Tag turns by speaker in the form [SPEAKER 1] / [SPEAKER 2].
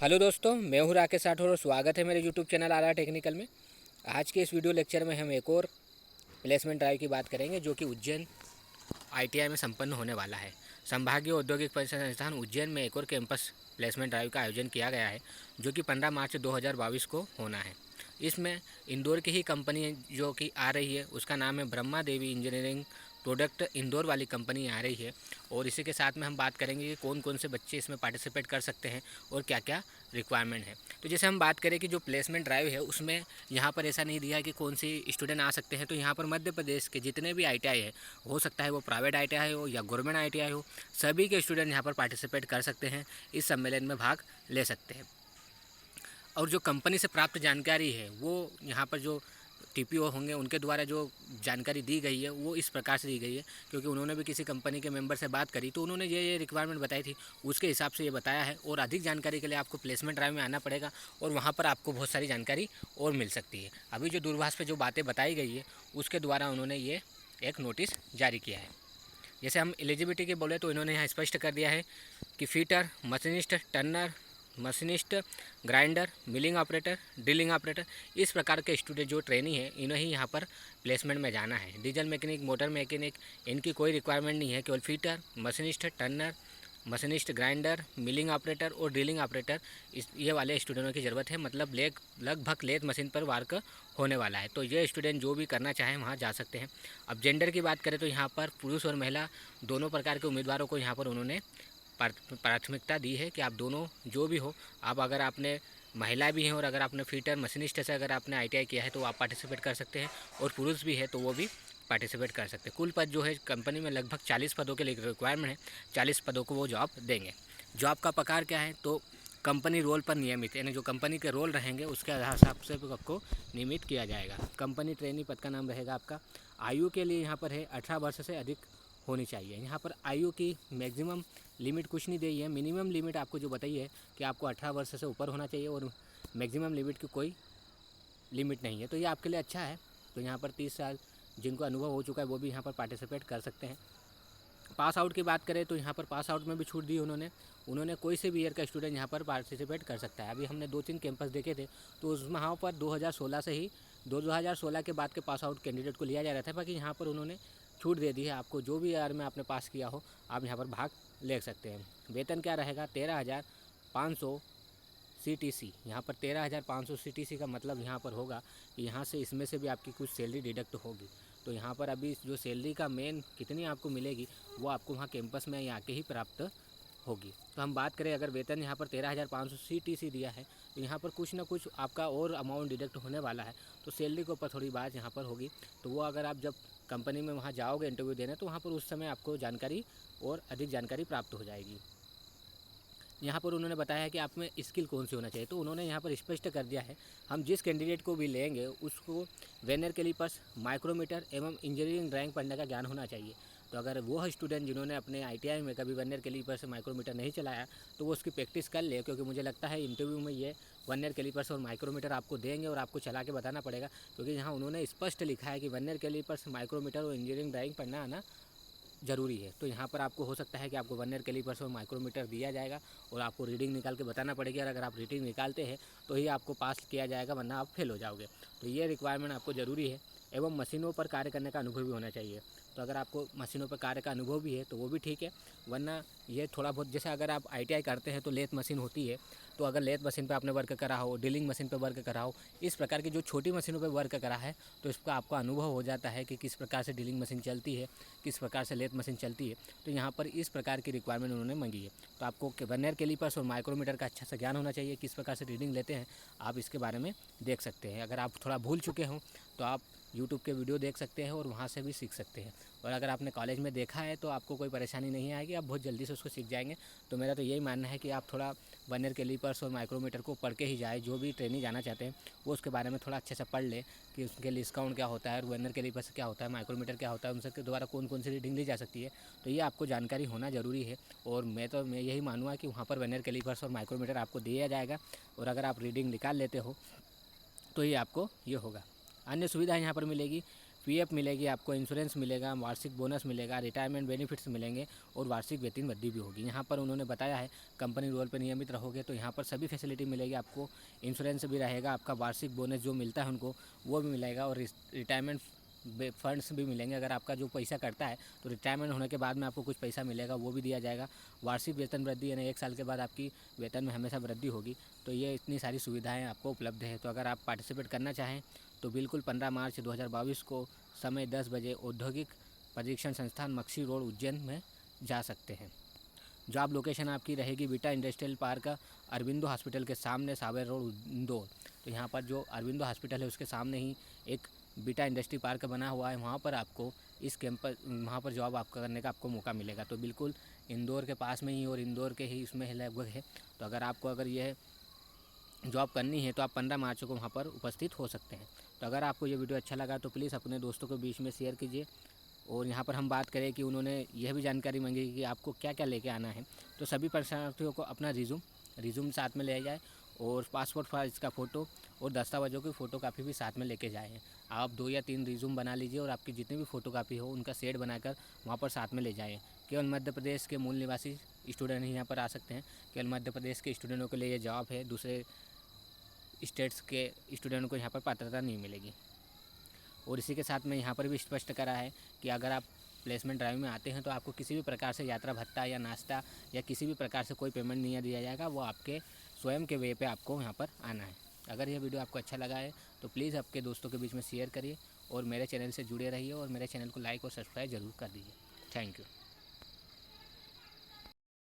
[SPEAKER 1] Hello दोस्तों, मैं हूं राकेश राठौर और स्वागत है मेरे यूट्यूब चैनल आर टेक्निकल में। आज के इस वीडियो लेक्चर में हम एक और प्लेसमेंट ड्राइव की बात करेंगे जो कि उज्जैन आईटीआई में संपन्न होने वाला है। संभागीय औद्योगिक परिषद संस्थान उज्जैन में एक और कैंपस प्लेसमेंट ड्राइव का आयोजन किया गया है जो कि 15 मार्च 2022 को होना है। इसमें इंदौर की ही कंपनी जो कि आ रही है उसका नाम है ब्रह्मा देवी इंजीनियरिंग प्रोडक्ट, इंदौर वाली कंपनी आ रही है। और इसी के साथ में हम बात करेंगे कि कौन कौन से बच्चे इसमें पार्टिसिपेट कर सकते हैं और क्या क्या रिक्वायरमेंट है। तो जैसे हम बात करें कि जो प्लेसमेंट ड्राइव है उसमें यहाँ पर ऐसा नहीं दिया है कि कौन सी स्टूडेंट आ सकते हैं। तो यहाँ पर मध्य प्रदेश के जितने भी आईटीआई है, हो सकता है वो प्राइवेट आईटीआई हो या गवर्नमेंट आईटीआई हो, सभी के स्टूडेंट यहाँ पर पार्टिसिपेट कर सकते हैं, इस सम्मेलन में भाग ले सकते हैं। और जो कंपनी से प्राप्त जानकारी है वो यहाँ पर जो टीपीओ होंगे उनके द्वारा जो जानकारी दी गई है वो इस प्रकार से दी गई है, क्योंकि उन्होंने भी किसी कंपनी के मेंबर से बात करी तो उन्होंने ये रिक्वायरमेंट बताई थी, उसके हिसाब से ये बताया है। और अधिक जानकारी के लिए आपको प्लेसमेंट ड्राइव में आना पड़ेगा और वहाँ पर आपको बहुत सारी जानकारी और मिल सकती है। अभी जो दूरभाष पर जो बातें बताई गई है उसके द्वारा उन्होंने ये एक नोटिस जारी किया है। जैसे हम एलिजिबिलिटी की बोले तो इन्होंने यहाँ स्पष्ट कर दिया है कि fitter, machinist, Turner, machinist, grinder, milling operator, drilling operator, इस प्रकार के स्टूडेंट जो ट्रेनी है इन्हें ही यहाँ पर प्लेसमेंट में जाना है। डीजल मैकेनिक, मोटर मैकेनिक, इनकी कोई रिक्वायरमेंट नहीं है। केवल fitter, machinist, Turner, machinist, grinder, milling operator और ड्रिलिंग ऑपरेटर, ये वाले स्टूडेंटों की ज़रूरत है। मतलब लगभग लेथ मशीन पर वर्क होने वाला है। तो ये स्टूडेंट जो भी करना चाहें वहाँ जा सकते हैं। अब जेंडर की बात करें तो यहाँ पर पुरुष और महिला दोनों प्रकार के उम्मीदवारों को यहाँ पर उन्होंने प्राथमिकता दी है कि आप दोनों जो भी हो, आप अगर आपने महिला भी हैं और अगर आपने फीटर मशीनिस्ट से अगर आपने आईटीआई किया है तो आप पार्टिसिपेट कर सकते हैं, और पुरुष भी है तो वो भी पार्टिसिपेट कर सकते हैं। कुल पद जो है कंपनी में लगभग 40 पदों के लिए रिक्वायरमेंट है, 40 पदों को वो जॉब देंगे। जॉब का प्रकार क्या है तो कंपनी रोल पर नियमित, यानी जो कंपनी के रोल रहेंगे उसके हिसाब से आपको नियमित किया जाएगा। कंपनी ट्रेनी पद का नाम रहेगा आपका। आयु के लिए यहाँ पर है 18 वर्ष से अधिक होनी चाहिए। यहाँ पर आयु की मैक्सिमम लिमिट कुछ नहीं दी है, मिनिमम लिमिट आपको जो बताई है कि आपको 18 वर्ष से ऊपर होना चाहिए और मैक्सिमम लिमिट की कोई लिमिट नहीं है। तो ये आपके लिए अच्छा है। तो यहाँ पर 30 साल जिनको अनुभव हो चुका है वो भी यहाँ पर पार्टिसिपेट कर सकते हैं। पास आउट की बात करें तो यहाँ पर पास आउट में भी छूट दी उन्होंने कोई से भी ईयर का स्टूडेंट यहाँ पर पार्टिसिपेट कर सकता है। अभी हमने 2-3 कैंपस देखे थे तो उसमें वहाँ पर 2016 से ही 2016 के बाद के पास आउट कैंडिडेट को लिया जा रहा था, बाकी यहाँ पर उन्होंने छूट दे दी है। आपको जो भी ईयर में आपने पास किया हो आप यहाँ पर भाग ले सकते हैं। वेतन क्या रहेगा, 13,500 CTC। यहाँ पर 13,500 CTC का मतलब यहाँ पर होगा कि यहाँ से इसमें से भी आपकी कुछ सैलरी डिडक्ट होगी। तो यहाँ पर अभी जो सैलरी का मेन कितनी आपको मिलेगी वो आपको वहाँ कैंपस में आके ही प्राप्त होगी। तो हम बात करें अगर वेतन यहाँ पर 13,500 CTC दिया है तो यहाँ पर कुछ ना कुछ आपका और अमाउंट डिडक्ट होने वाला है। तो सैलरी के ऊपर थोड़ी बात यहाँ पर होगी। तो वो अगर आप जब कंपनी में वहाँ जाओगे इंटरव्यू देने तो वहाँ पर उस समय आपको जानकारी और अधिक जानकारी प्राप्त हो जाएगी। यहाँ पर उन्होंने बताया है कि आप में स्किल कौन सी होना चाहिए। तो उन्होंने यहाँ पर स्पष्ट कर दिया है हम जिस कैंडिडेट को भी लेंगे उसको वेनर कैलिपर्स, माइक्रोमीटर एवं इंजीनियरिंग ड्राइंग पढ़ने का ज्ञान होना चाहिए। तो अगर वो स्टूडेंट जिन्होंने अपने आईटीआई में कभी वर्नियर कैलिपर से माइक्रोमीटर नहीं चलाया तो वो उसकी प्रैक्टिस कर ले, क्योंकि मुझे लगता है इंटरव्यू में ये वर्नियर कैलिपर्स और माइक्रोमीटर आपको देंगे और आपको चला के बताना पड़ेगा, क्योंकि यहाँ उन्होंने स्पष्ट लिखा है कि वर्नियर कैलिपर्स, माइक्रोमीटर और इंजीनियरिंग ड्राइंग पढ़ना आना ज़रूरी है। तो यहाँ पर आपको हो सकता है कि आपको वर्नियर कैलिपर्स और माइक्रोमीटर दिया जाएगा और आपको रीडिंग निकाल के बताना पड़ेगी, और अगर आप रीडिंग निकालते हैं तो ही आपको पास किया जाएगा, वरना आप फेल हो जाओगे। तो ये रिक्वायरमेंट आपको ज़रूरी है। एवं मशीनों पर कार्य करने का अनुभव भी होना चाहिए। तो अगर आपको मशीनों पर कार्य का अनुभव भी है तो वो भी ठीक है, वरना ये थोड़ा बहुत, जैसे अगर आप आईटीआई करते हैं तो लेथ मशीन होती है, तो अगर लेथ मशीन पर आपने वर्क करा हो, ड्रिलिंग मशीन पर वर्क करा हो, इस प्रकार की जो छोटी मशीनों पर वर्क करा है तो इसका आपको अनुभव हो जाता है कि किस प्रकार से ड्रिलिंग मशीन चलती है, किस प्रकार से लेथ मशीन चलती है। तो यहाँ पर इस प्रकार की रिक्वायरमेंट उन्होंने मांगी है। तो आपको वर्नियर कैलिपर्स और माइक्रोमीटर का अच्छा सा ज्ञान होना चाहिए, किस प्रकार से रीडिंग लेते हैं आप इसके बारे में देख सकते हैं। अगर आप थोड़ा भूल चुके हों तो आप यूट्यूब के वीडियो देख सकते हैं और वहाँ से भी सीख सकते हैं। और अगर आपने कॉलेज में देखा है तो आपको कोई परेशानी नहीं आएगी, आप बहुत जल्दी से उसको सीख जाएंगे। तो मेरा तो यही मानना है कि आप थोड़ा वर्नियर कैलिपर्स और माइक्रोमीटर को पढ़ के ही जाए। जो भी ट्रेनिंग जाना चाहते हैं वो उसके बारे में थोड़ा अच्छे से पढ़ ले कि उसके लिए डिस्काउंट क्या होता है और वर्नियर कैलिपर्स क्या होता है, माइक्रोमीटर क्या होता है, उनके द्वारा कौन कौन सी रीडिंग ली जा सकती है। तो ये आपको जानकारी होना ज़रूरी है। और मैं यही मानूँगा कि वहाँ पर वर्नियर कैलिपर्स और माइक्रोमीटर आपको दिया जाएगा, और अगर आप रीडिंग निकाल लेते हो तो ये आपको ये होगा। अन्य सुविधा यहाँ पर मिलेगी पीएफ मिलेगी आपको, इंश्योरेंस मिलेगा, वार्षिक बोनस मिलेगा, रिटायरमेंट बेनिफिट्स मिलेंगे और वार्षिक वेतन वृद्धि भी होगी। यहाँ पर उन्होंने बताया है कंपनी रोल पर नियमित रहोगे तो यहाँ पर सभी फैसिलिटी मिलेगी आपको। इंश्योरेंस भी रहेगा, आपका वार्षिक बोनस जो मिलता है उनको वो भी मिलेगा और रिटायरमेंट फंड्स भी मिलेंगे। अगर आपका जो पैसा कटता है तो रिटायरमेंट होने के बाद में आपको कुछ पैसा मिलेगा, वो भी दिया जाएगा। वार्षिक वेतन वृद्धि यानी 1 साल के बाद आपकी वेतन में हमेशा वृद्धि होगी। तो ये इतनी सारी सुविधाएं आपको उपलब्ध है। तो अगर आप पार्टिसिपेट करना चाहें तो बिल्कुल 15 मार्च 2022 को समय 10 बजे औद्योगिक प्रशिक्षण संस्थान मक्सी रोड उज्जैन में जा सकते हैं। जॉब लोकेशन आपकी रहेगी beta industrial park Aurobindo hospital के सामने, सावेर रोड, इंदौर। तो यहाँ पर जो अरविंदो हॉस्पिटल है उसके सामने ही एक बीटा इंडस्ट्री पार्क बना हुआ है, वहाँ पर आपको इस कैंपस वहाँ पर जॉब आपका करने का आपको मौका मिलेगा। तो बिल्कुल इंदौर के पास में ही और इंदौर के ही इसमें लगभग है। तो अगर यह जॉब करनी है तो आप 15 मार्च को वहाँ पर उपस्थित हो सकते हैं। तो अगर आपको ये वीडियो अच्छा लगा तो प्लीज़ अपने दोस्तों के बीच में शेयर कीजिए। और यहाँ पर हम बात करें कि उन्होंने यह भी जानकारी मांगी कि आपको क्या क्या लेके आना है। तो सभी परीक्षार्थियों को अपना रिज्यूम साथ में ले जाए और पासपोर्ट साइज का फ़ोटो और दस्तावेजों की फ़ोटोकॉपी भी साथ में लेके जाएँ। आप 2 या 3 रिज्यूम बना लीजिए और आपकी जितनी भी फ़ोटोकॉपी हो उनका सेट बनाकर वहाँ पर साथ में ले जाएँ। केवल मध्य प्रदेश के मूल निवासी स्टूडेंट ही यहाँ पर आ सकते हैं। केवल मध्य प्रदेश के स्टूडेंटों के लिए ये जॉब है, दूसरे स्टेट्स के स्टूडेंट को यहाँ पर पात्रता नहीं मिलेगी। और इसी के साथ में यहाँ पर भी स्पष्ट करा है कि अगर आप प्लेसमेंट ड्राइव में आते हैं तो आपको किसी भी प्रकार से यात्रा भत्ता या नाश्ता या किसी भी प्रकार से कोई पेमेंट नहीं दिया जाएगा, वो आपके स्वयं के वे पे आपको यहाँ पर आना है। अगर यह वीडियो आपको अच्छा लगा है तो प्लीज़ आपके दोस्तों के बीच में शेयर करिए और मेरे चैनल से जुड़े रहिए और मेरे चैनल को लाइक और सब्सक्राइब ज़रूर कर दीजिए। Thank you.